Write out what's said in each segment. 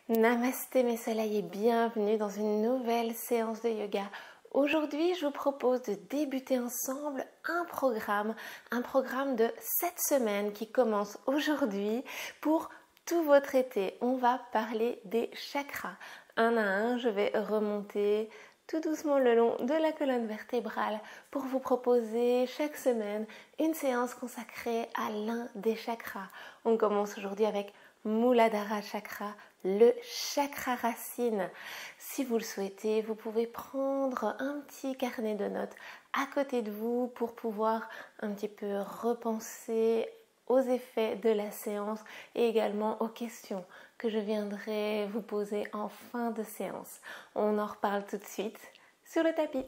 Namasté mes soleils et bienvenue dans une nouvelle séance de yoga. Aujourd'hui, je vous propose de débuter ensemble un programme de 7 semaines qui commence aujourd'hui pour tout votre été. On va parler des chakras. Un à un, je vais remonter tout doucement le long de la colonne vertébrale pour vous proposer chaque semaine une séance consacrée à l'un des chakras. On commence aujourd'hui avec Muladhara Chakra, le chakra racine. Si vous le souhaitez, vous pouvez prendre un petit carnet de notes à côté de vous pour pouvoir un petit peu repenser aux effets de la séance et également aux questions que je viendrai vous poser en fin de séance. On en reparle tout de suite sur le tapis.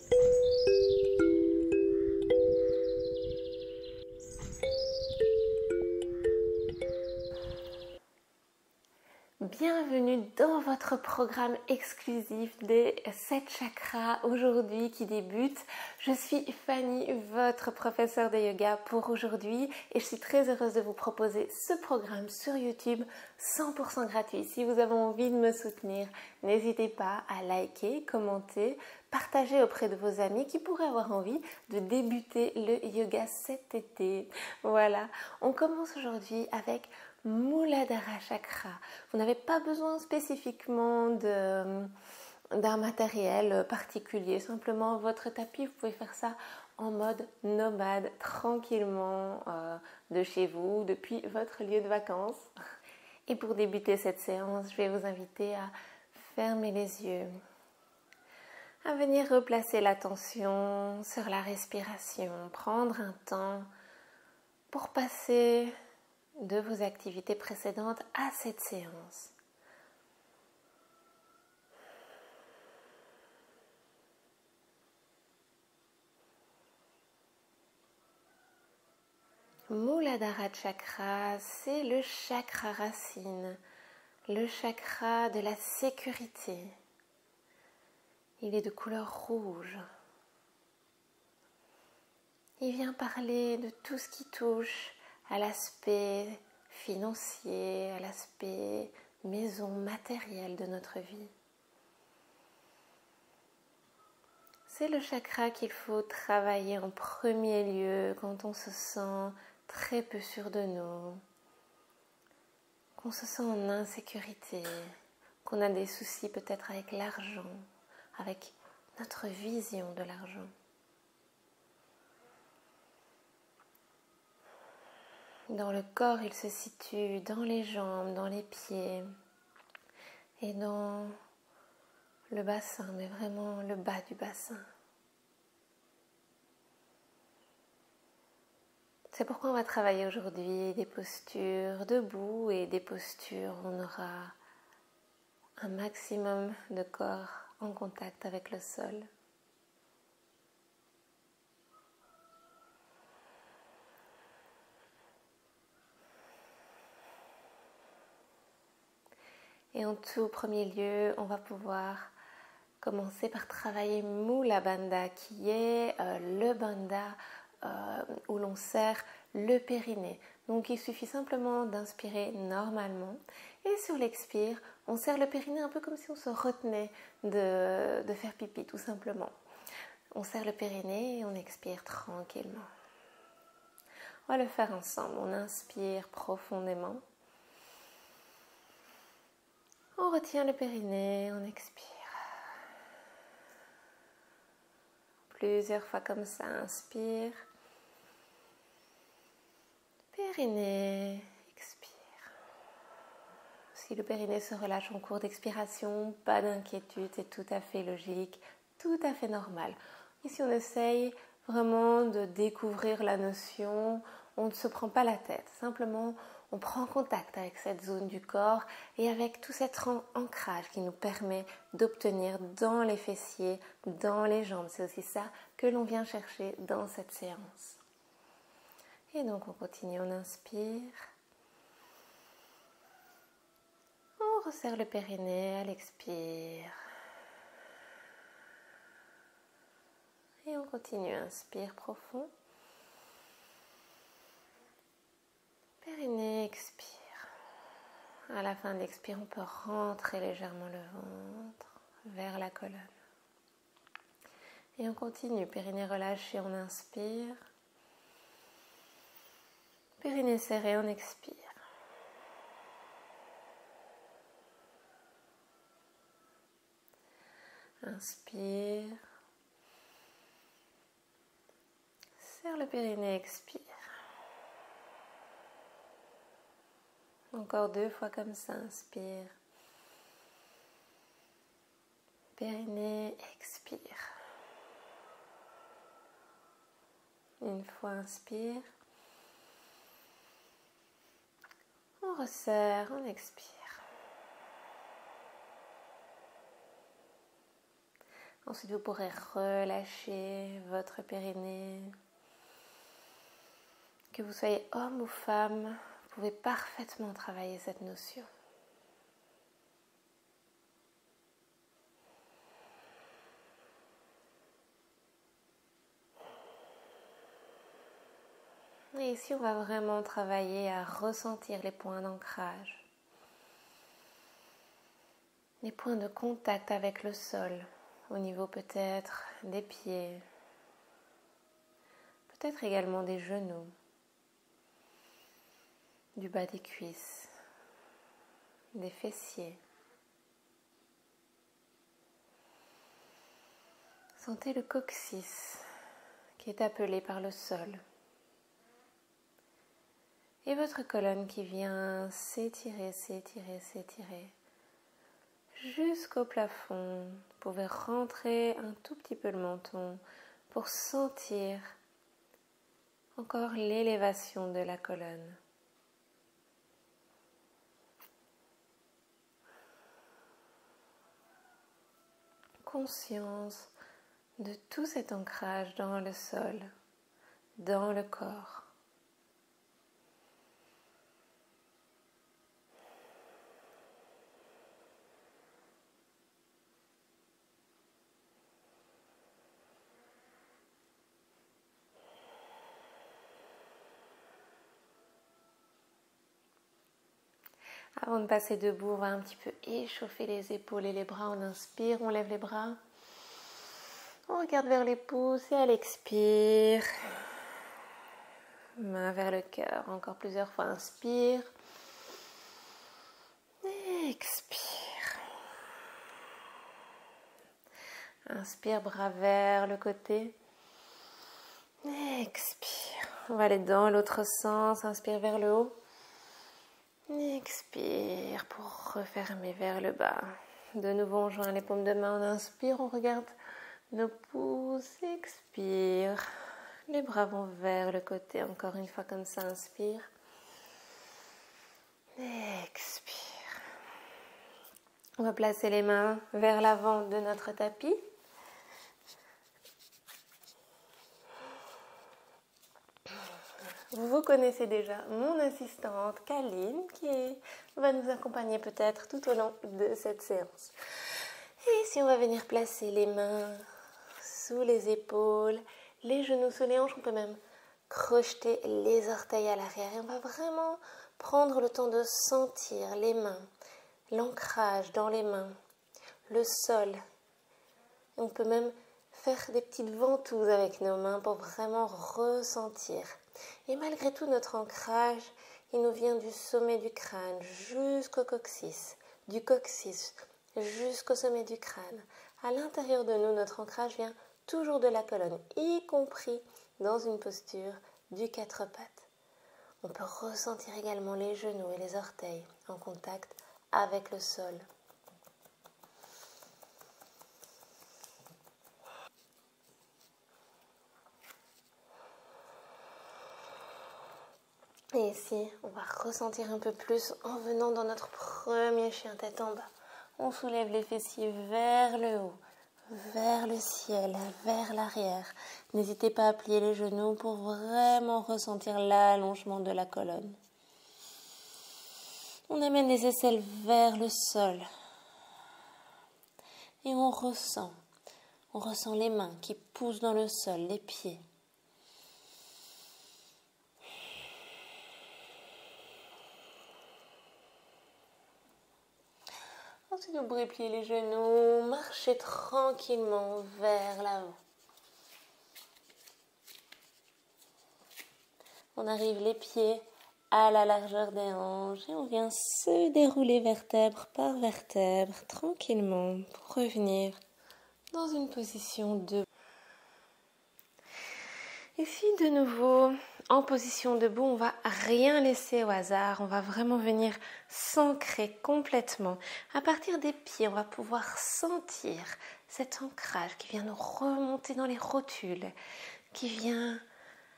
Bienvenue dans votre programme exclusif des 7 chakras aujourd'hui qui débute. Je suis Fanny, votre professeure de yoga pour aujourd'hui et je suis très heureuse de vous proposer ce programme sur YouTube 100% gratuit. Si vous avez envie de me soutenir, n'hésitez pas à liker, commenter, partager auprès de vos amis qui pourraient avoir envie de débuter le yoga cet été. Voilà, on commence aujourd'hui avec Muladhara Chakra. Vous n'avez pas besoin spécifiquement d'un matériel particulier, simplement votre tapis, vous pouvez faire ça en mode nomade, tranquillement de chez vous, depuis votre lieu de vacances. Et pour débuter cette séance, je vais vous inviter à fermer les yeux, à venir replacer l'attention sur la respiration, prendre un temps pour passer de vos activités précédentes à cette séance. Muladhara Chakra, c'est le chakra racine, le chakra de la sécurité. Il est de couleur rouge. Il vient parler de tout ce qui touche à l'aspect financier, à l'aspect maison matérielle de notre vie. C'est le chakra qu'il faut travailler en premier lieu quand on se sent très peu sûr de nous, qu'on se sent en insécurité, qu'on a des soucis peut-être avec l'argent, avec notre vision de l'argent. Dans le corps, il se situe dans les jambes, dans les pieds et dans le bassin, mais vraiment le bas du bassin. C'est pourquoi on va travailler aujourd'hui des postures debout et des postures où on aura un maximum de corps en contact avec le sol. Et en tout premier lieu, on va pouvoir commencer par travailler Mula Bandha, qui est le bandha où l'on serre le périnée. Donc il suffit simplement d'inspirer normalement et sur l'expire, on serre le périnée un peu comme si on se retenait de faire pipi tout simplement. On serre le périnée et on expire tranquillement. On va le faire ensemble. On inspire profondément. On retient le périnée, on expire. Plusieurs fois comme ça, inspire. Périnée, expire. Si le périnée se relâche en cours d'expiration, pas d'inquiétude, c'est tout à fait logique, tout à fait normal. Ici, on essaye vraiment de découvrir la notion, on ne se prend pas la tête, simplement on prend contact avec cette zone du corps et avec tout cet ancrage qui nous permet d'obtenir dans les fessiers, dans les jambes. C'est aussi ça que l'on vient chercher dans cette séance. Et donc on continue, on inspire. On resserre le périnée à l'expire. Et on continue, inspire profond. Périnée, expire. À la fin de l'expire, on peut rentrer légèrement le ventre vers la colonne. Et on continue, périnée relâché, on inspire. Périnée serré, on expire. Inspire. Serre le périnée, expire. Encore 2 fois comme ça, inspire. Périnée, expire. Une fois, inspire. On resserre, on expire. Ensuite, vous pourrez relâcher votre périnée. Que vous soyez homme ou femme, vous pouvez parfaitement travailler cette notion. Et ici, on va vraiment travailler à ressentir les points d'ancrage, les points de contact avec le sol, au niveau peut-être des pieds, peut-être également des genoux, du bas des cuisses, des fessiers. Sentez le coccyx qui est appelé par le sol. Et votre colonne qui vient s'étirer, s'étirer, s'étirer jusqu'au plafond. Vous pouvez rentrer un tout petit peu le menton pour sentir encore l'élévation de la colonne. Conscience de tout cet ancrage dans le sol, dans le corps. Avant de passer debout, on va un petit peu échauffer les épaules et les bras. On inspire, on lève les bras. On regarde vers les pouces et à l'expire. Main vers le cœur. Encore plusieurs fois. Inspire. Expire. Inspire, bras vers le côté. Expire. On va aller dans l'autre sens. Inspire vers le haut. Expire pour refermer vers le bas. De nouveau, on joint les paumes de main. On inspire, on regarde nos pouces. Expire. Les bras vont vers le côté. Encore une fois comme ça. Inspire. Expire. On va placer les mains vers l'avant de notre tapis. Vous connaissez déjà mon assistante Kaline qui va nous accompagner peut-être tout au long de cette séance. Et ici, on va venir placer les mains sous les épaules, les genoux sous les hanches. On peut même crocheter les orteils à l'arrière. Et on va vraiment prendre le temps de sentir les mains, l'ancrage dans les mains, le sol. Et on peut même faire des petites ventouses avec nos mains pour vraiment ressentir. Et malgré tout, notre ancrage, il nous vient du sommet du crâne jusqu'au coccyx, du coccyx jusqu'au sommet du crâne. À l'intérieur de nous, notre ancrage vient toujours de la colonne, y compris dans une posture du 4 pattes. On peut ressentir également les genoux et les orteils en contact avec le sol. Et ici, on va ressentir un peu plus en venant dans notre premier chien tête en bas. On soulève les fessiers vers le haut, vers le ciel, vers l'arrière. N'hésitez pas à plier les genoux pour vraiment ressentir l'allongement de la colonne. On amène les aisselles vers le sol. Et on ressent les mains qui poussent dans le sol, les pieds. Ensuite, vous pourrez plier les genoux, marcher tranquillement vers l'avant. On arrive les pieds à la largeur des hanches et on vient se dérouler vertèbre par vertèbre tranquillement pour revenir dans une position debout. Et puis de nouveau, en position debout, on va rien laisser au hasard, on va vraiment venir s'ancrer complètement. À partir des pieds, on va pouvoir sentir cet ancrage qui vient nous remonter dans les rotules, qui vient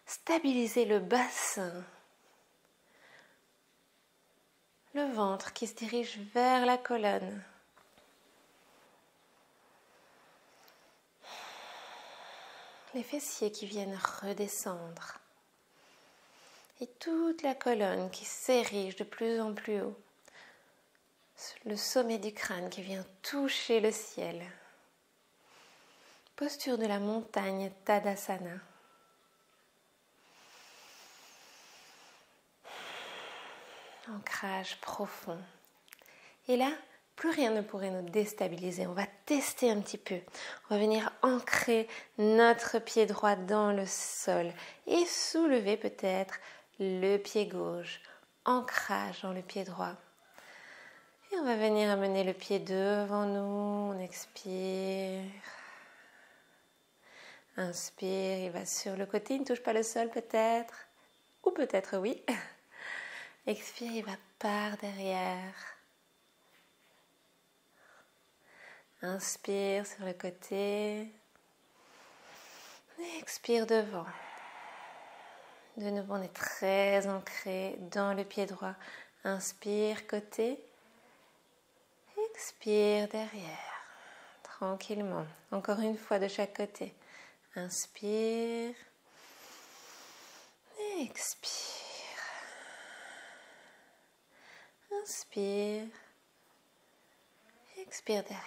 stabiliser le bassin, le ventre qui se dirige vers la colonne. Les fessiers qui viennent redescendre et toute la colonne qui s'érige de plus en plus haut, le sommet du crâne qui vient toucher le ciel. Posture de la montagne Tadasana. Ancrage profond. Et là, plus rien ne pourrait nous déstabiliser. On va tester un petit peu. On va venir ancrer notre pied droit dans le sol et soulever peut-être le pied gauche. Ancrage dans le pied droit. Et on va venir amener le pied devant nous. On expire. Inspire, il va sur le côté, il ne touche pas le sol peut-être. Ou peut-être oui. Expire, il va par derrière. Inspire sur le côté. Expire devant. De nouveau, on est très ancré dans le pied droit. Inspire côté. Expire derrière. Tranquillement. Encore une fois de chaque côté. Inspire. Expire. Inspire. Expire derrière.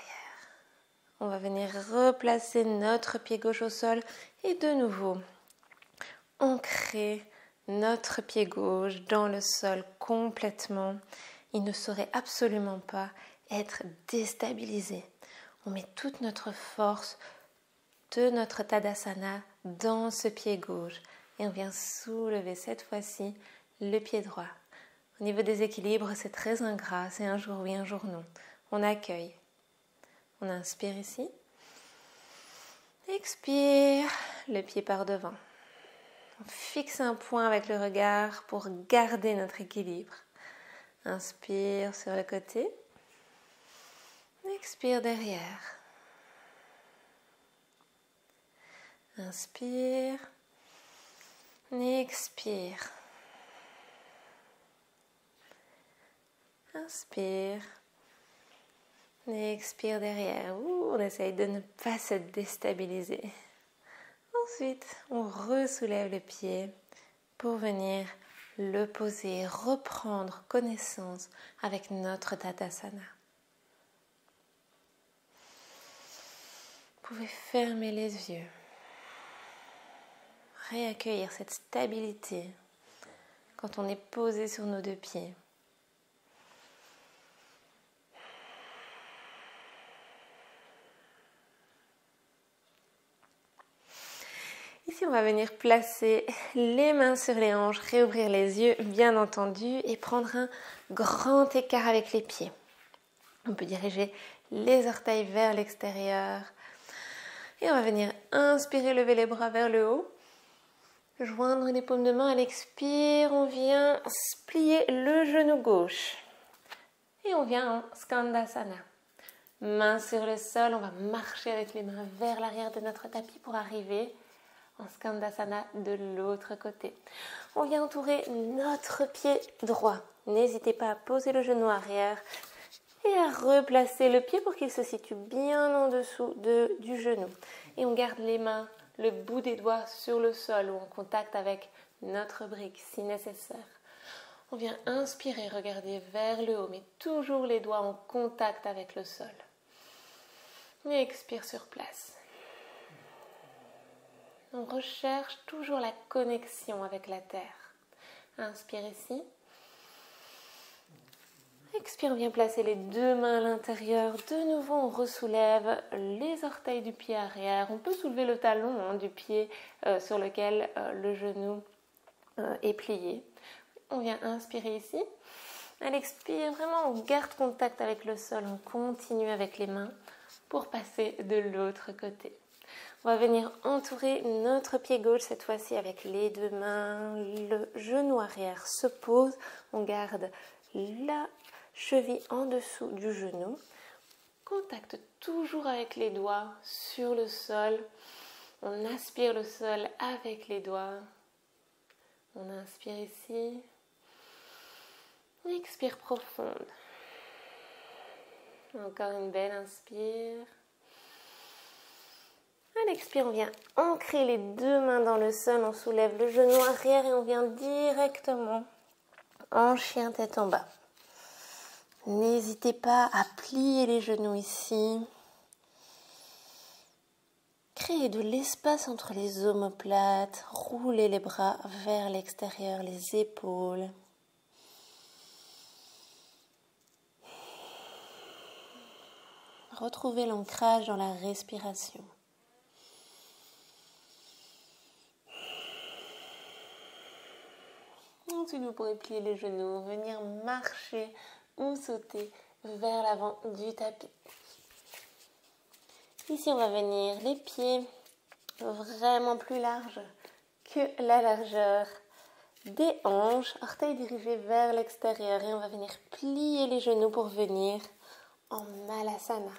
On va venir replacer notre pied gauche au sol et de nouveau ancrer notre pied gauche dans le sol complètement. Il ne saurait absolument pas être déstabilisé. On met toute notre force de notre Tadasana dans ce pied gauche et on vient soulever cette fois-ci le pied droit. Au niveau des équilibres, c'est très ingrat, c'est un jour oui, un jour non. On accueille. On inspire ici. Expire, le pied par devant. On fixe un point avec le regard pour garder notre équilibre. Inspire sur le côté. Expire derrière. Inspire. Expire. Inspire. Expire derrière. On essaye de ne pas se déstabiliser. Ensuite, on ressoulève le pied pour venir le poser, reprendre connaissance avec notre Tadasana. Vous pouvez fermer les yeux. Réaccueillir cette stabilité quand on est posé sur nos deux pieds. Ici, on va venir placer les mains sur les hanches, réouvrir les yeux, bien entendu, et prendre un grand écart avec les pieds. On peut diriger les orteils vers l'extérieur. Et on va venir inspirer, lever les bras vers le haut. Joindre les paumes de main à l'expire, on vient plier le genou gauche. Et on vient en Skandasana. Main sur le sol, on va marcher avec les mains vers l'arrière de notre tapis pour arriver en Skandasana de l'autre côté. On vient entourer notre pied droit. N'hésitez pas à poser le genou arrière et à replacer le pied pour qu'il se situe bien en dessous du genou. Et on garde les mains, le bout des doigts sur le sol ou en contact avec notre brique si nécessaire. On vient inspirer, regarder vers le haut, mais toujours les doigts en contact avec le sol. Et expire sur place. On recherche toujours la connexion avec la terre. Inspire ici. Expire, on vient placer les deux mains à l'intérieur. De nouveau, on ressoulève les orteils du pied arrière. On peut soulever le talon du pied sur lequel le genou est plié. On vient inspirer ici. À l'expire, vraiment, on garde contact avec le sol. On continue avec les mains pour passer de l'autre côté. On va venir entourer notre pied gauche, cette fois-ci avec les deux mains. Le genou arrière se pose. On garde la cheville en dessous du genou. Contact toujours avec les doigts sur le sol. On aspire le sol avec les doigts. On inspire ici. Expire profonde. Encore une belle inspire. À l'expire, on vient ancrer les deux mains dans le sol. On soulève le genou arrière et on vient directement en chien tête en bas. N'hésitez pas à plier les genoux ici. Créez de l'espace entre les omoplates. Roulez les bras vers l'extérieur, les épaules. Retrouvez l'ancrage dans la respiration. Ensuite, vous pourrez plier les genoux, venir marcher ou sauter vers l'avant du tapis. Ici, on va venir les pieds vraiment plus larges que la largeur des hanches. Orteils dirigés vers l'extérieur et on va venir plier les genoux pour venir en Malasana.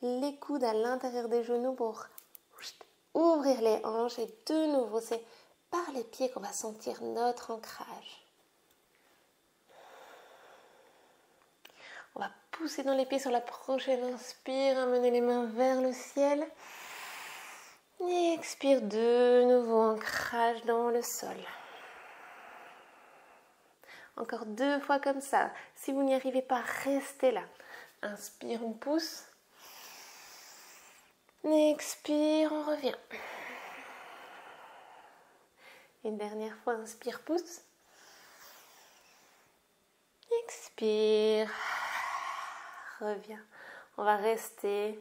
Les coudes à l'intérieur des genoux pour ouvrir les hanches et de nouveau, c'est par les pieds qu'on va sentir notre ancrage. On va pousser dans les pieds sur la prochaine inspire, amener les mains vers le ciel. Et expire de nouveau, ancrage dans le sol. Encore 2 fois comme ça. Si vous n'y arrivez pas, restez là. Inspire, on pousse. Expire, on revient. Une dernière fois, inspire, pousse. Expire, reviens. On va rester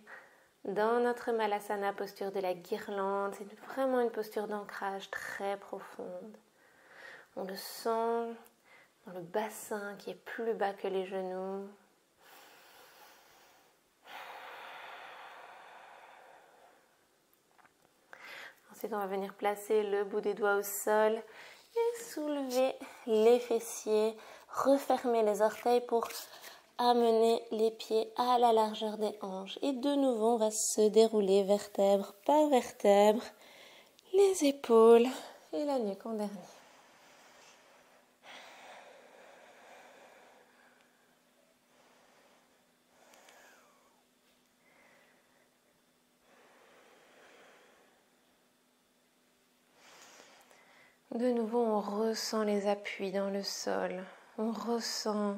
dans notre Malasana, posture de la guirlande. C'est vraiment une posture d'ancrage très profonde. On le sent dans le bassin qui est plus bas que les genoux. Ensuite, on va venir placer le bout des doigts au sol et soulever les fessiers, refermer les orteils pour amener les pieds à la largeur des hanches. Et de nouveau, on va se dérouler vertèbre par vertèbre, les épaules et la nuque en dernier. De nouveau, on ressent les appuis dans le sol. On ressent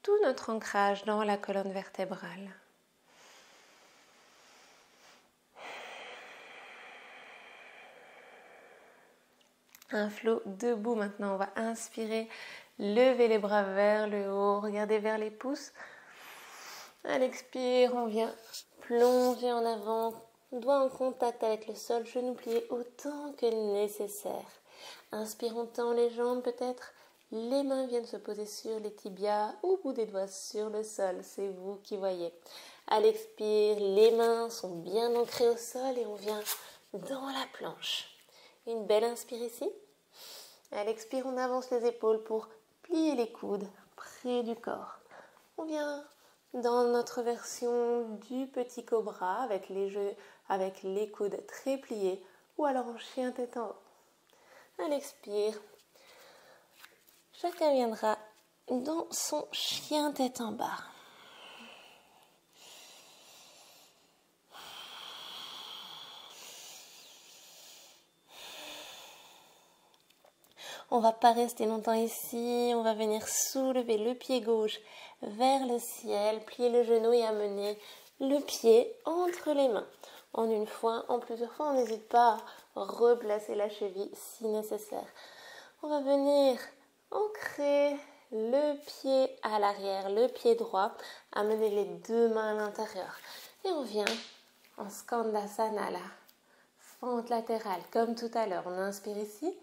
tout notre ancrage dans la colonne vertébrale. Un flot debout maintenant. On va inspirer, lever les bras vers le haut, regardez vers les pouces. À l'expire, on vient plonger en avant, doigt en contact avec le sol, genoux pliés autant que nécessaire. Inspirons, tend les jambes peut-être. Les mains viennent se poser sur les tibias, au bout des doigts sur le sol, c'est vous qui voyez. À l'expire, les mains sont bien ancrées au sol et on vient dans la planche. Une belle inspire ici. À l'expire, on avance les épaules pour plier les coudes près du corps. On vient dans notre version du petit cobra avec les coudes très pliés ou alors en chien tête en haut. À l'expire, chacun viendra dans son chien tête en bas. On ne va pas rester longtemps ici, on va venir soulever le pied gauche vers le ciel, plier le genou et amener le pied entre les mains. En une fois, en plusieurs fois, on n'hésite pas à replacer la cheville si nécessaire. On va venir ancrer le pied à l'arrière, le pied droit. Amenez les deux mains à l'intérieur. Et on vient en Skandasana là. Fente latérale, comme tout à l'heure. On inspire ici.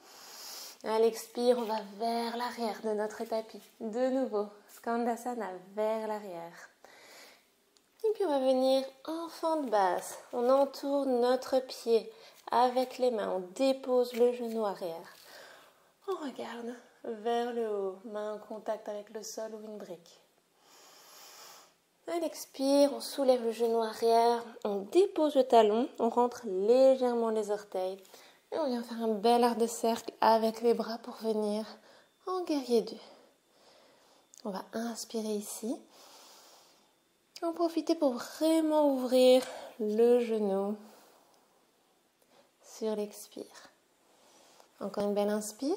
À l'expire, on va vers l'arrière de notre tapis. De nouveau, Skandasana vers l'arrière. Et puis on va venir en fente basse. On entoure notre pied avec les mains. On dépose le genou arrière. On regarde vers le haut. Main en contact avec le sol ou une brique. À l'expire, on soulève le genou arrière. On dépose le talon. On rentre légèrement les orteils. Et on vient faire un bel arc de cercle avec les bras pour venir en guerrier 2. On va inspirer ici. En profiter pour vraiment ouvrir le genou sur l'expire. Encore une belle inspire.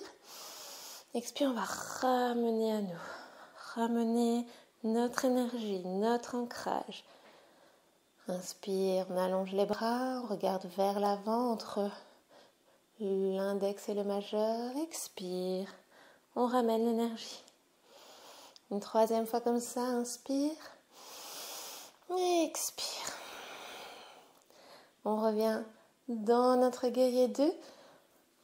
Expire, on va ramener à nous. Ramener notre énergie, notre ancrage. Inspire, on allonge les bras, on regarde vers l'avant entre l'index et le majeur. Expire, on ramène l'énergie. Une troisième fois comme ça, inspire. Expire. On revient dans notre guerrier 2.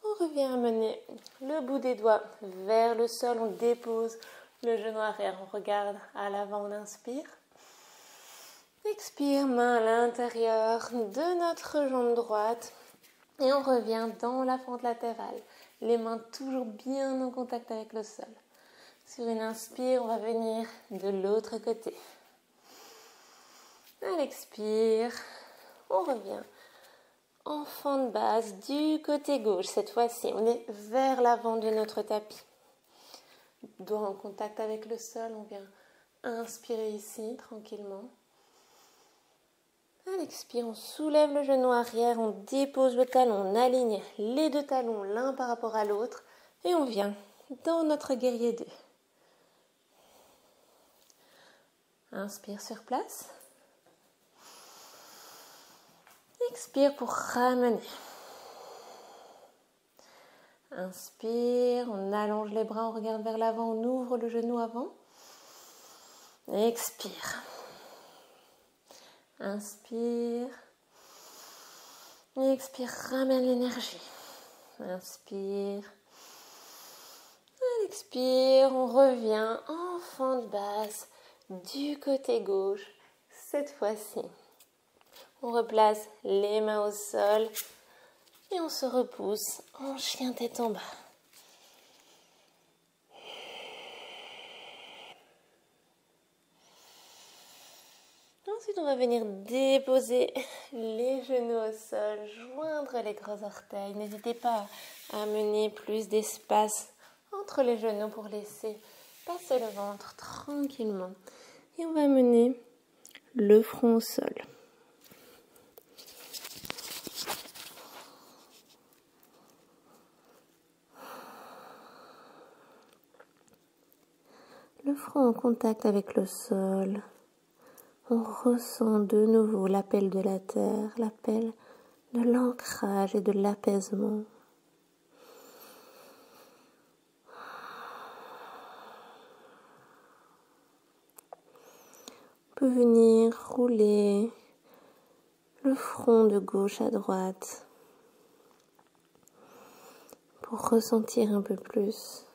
On revient amener le bout des doigts vers le sol. On dépose le genou arrière. On regarde à l'avant. On inspire. Expire, main à l'intérieur de notre jambe droite. Et on revient dans la fente latérale. Les mains toujours bien en contact avec le sol. Sur une inspire, on va venir de l'autre côté. À l'expire, on revient en fente basse du côté gauche. Cette fois-ci, on est vers l'avant de notre tapis. Doigt en contact avec le sol, on vient inspirer ici tranquillement. À l'expire, on soulève le genou arrière, on dépose le talon, on aligne les deux talons l'un par rapport à l'autre et on vient dans notre guerrier 2. Inspire sur place. Expire pour ramener. Inspire, on allonge les bras, on regarde vers l'avant, on ouvre le genou avant. Expire. Inspire. Expire, ramène l'énergie. Inspire. À l'expire, on revient en fente basse du côté gauche. Cette fois-ci, on replace les mains au sol et on se repousse en chien tête en bas. Ensuite, on va venir déposer les genoux au sol, joindre les gros orteils. N'hésitez pas à amener plus d'espace entre les genoux pour laisser passer le ventre tranquillement. Et on va amener le front au sol. Le front en contact avec le sol. On ressent de nouveau l'appel de la terre, l'appel de l'ancrage et de l'apaisement. On peut venir rouler le front de gauche à droite pour ressentir un peu plus.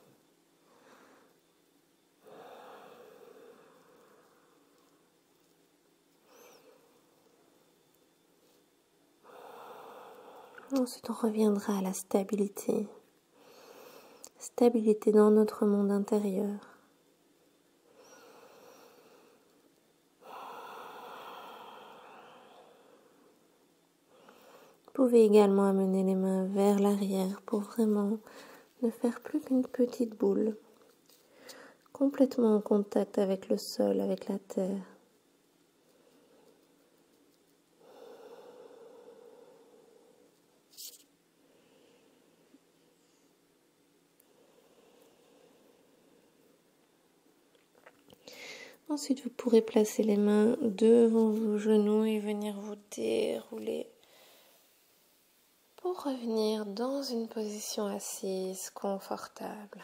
Ensuite, on reviendra à la stabilité. Stabilité dans notre monde intérieur. Vous pouvez également amener les mains vers l'arrière pour vraiment ne faire plus qu'une petite boule. Complètement en contact avec le sol, avec la terre. Ensuite, vous pourrez placer les mains devant vos genoux et venir vous dérouler pour revenir dans une position assise confortable.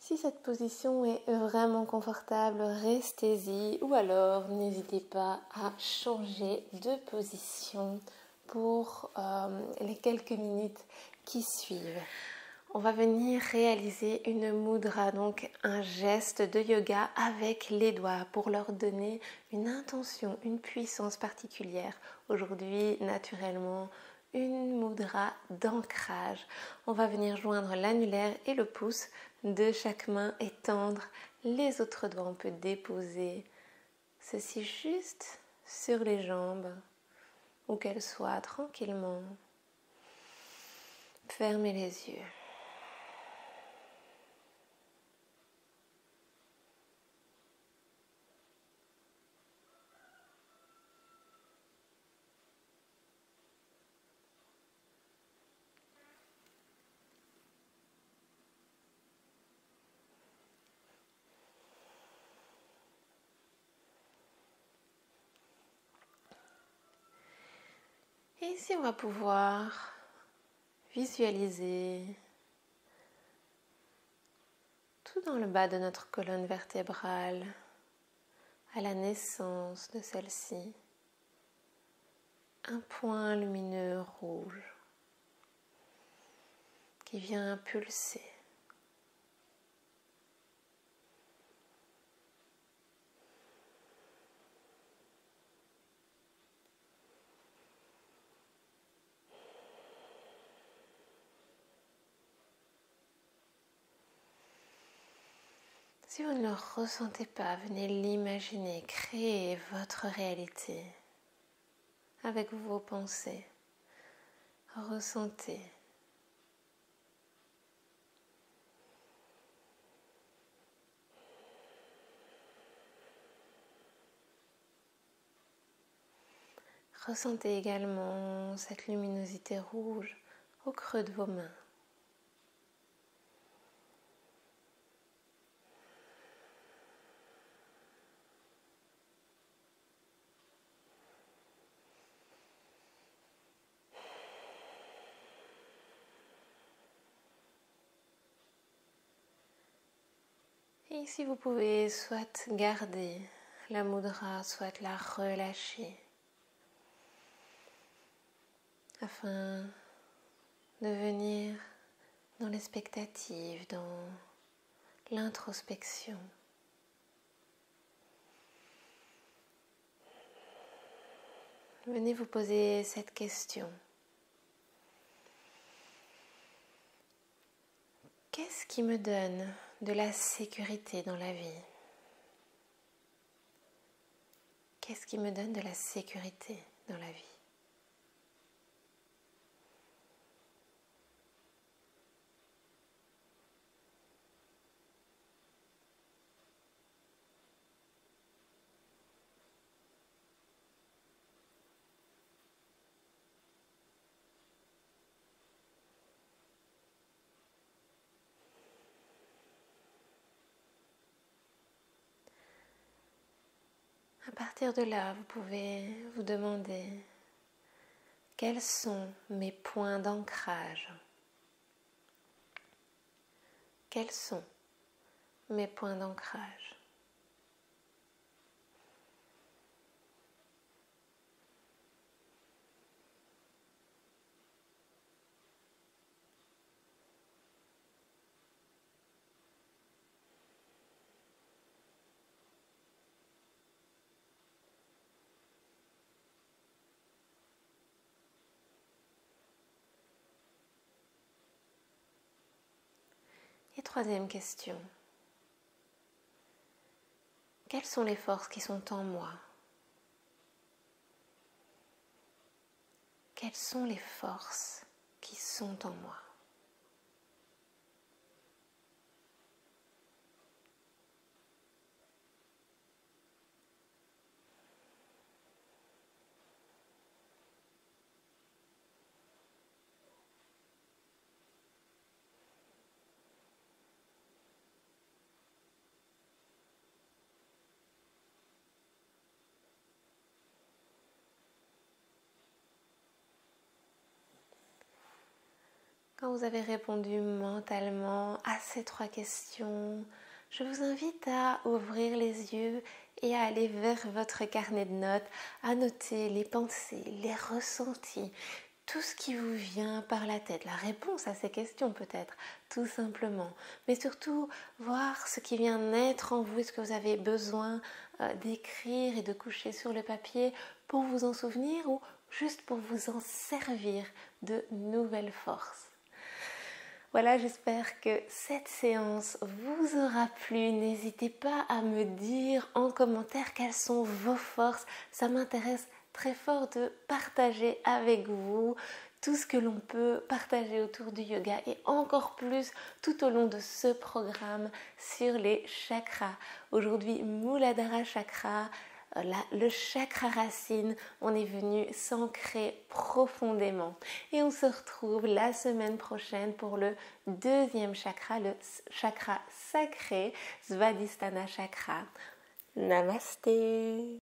Si cette position est vraiment confortable, restez-y ou alors n'hésitez pas à changer de position pour les quelques minutes qui suivent. On va venir réaliser une mudra, donc un geste de yoga avec les doigts pour leur donner une intention, une puissance particulière. Aujourd'hui, naturellement, une mudra d'ancrage. On va venir joindre l'annulaire et le pouce de chaque main et tendre les autres doigts. On peut déposer ceci juste sur les jambes ou qu'elles soient tranquillement. Fermez les yeux. Et ici, on va pouvoir visualiser tout dans le bas de notre colonne vertébrale, à la naissance de celle-ci, un point lumineux rouge qui vient pulser. Si vous ne le ressentez pas, venez l'imaginer, créez votre réalité avec vos pensées. Ressentez. Ressentez également cette luminosité rouge au creux de vos mains. Et ici, vous pouvez soit garder la mudra, soit la relâcher afin de venir dans l'expectative, dans l'introspection. Venez vous poser cette question. Qu'est-ce qui me donne de la sécurité dans la vie? Qu'est-ce qui me donne de la sécurité dans la vie? À partir de là, vous pouvez vous demander quels sont mes points d'ancrage. Quels sont mes points d'ancrage? Et troisième question. Quelles sont les forces qui sont en moi? Quelles sont les forces qui sont en moi? Quand vous avez répondu mentalement à ces 3 questions, je vous invite à ouvrir les yeux et à aller vers votre carnet de notes, à noter les pensées, les ressentis, tout ce qui vous vient par la tête, la réponse à ces questions peut-être, tout simplement. Mais surtout, voir ce qui vient naître en vous, est-ce que vous avez besoin d'écrire et de coucher sur le papier pour vous en souvenir ou juste pour vous en servir de nouvelles forces. Voilà, j'espère que cette séance vous aura plu. N'hésitez pas à me dire en commentaire quelles sont vos forces. Ça m'intéresse très fort de partager avec vous tout ce que l'on peut partager autour du yoga et encore plus tout au long de ce programme sur les chakras. Aujourd'hui, Muladhara Chakra, le chakra racine, on est venu s'ancrer profondément. Et on se retrouve la semaine prochaine pour le 2e chakra, le chakra sacré, Svadhisthana Chakra. Namasté.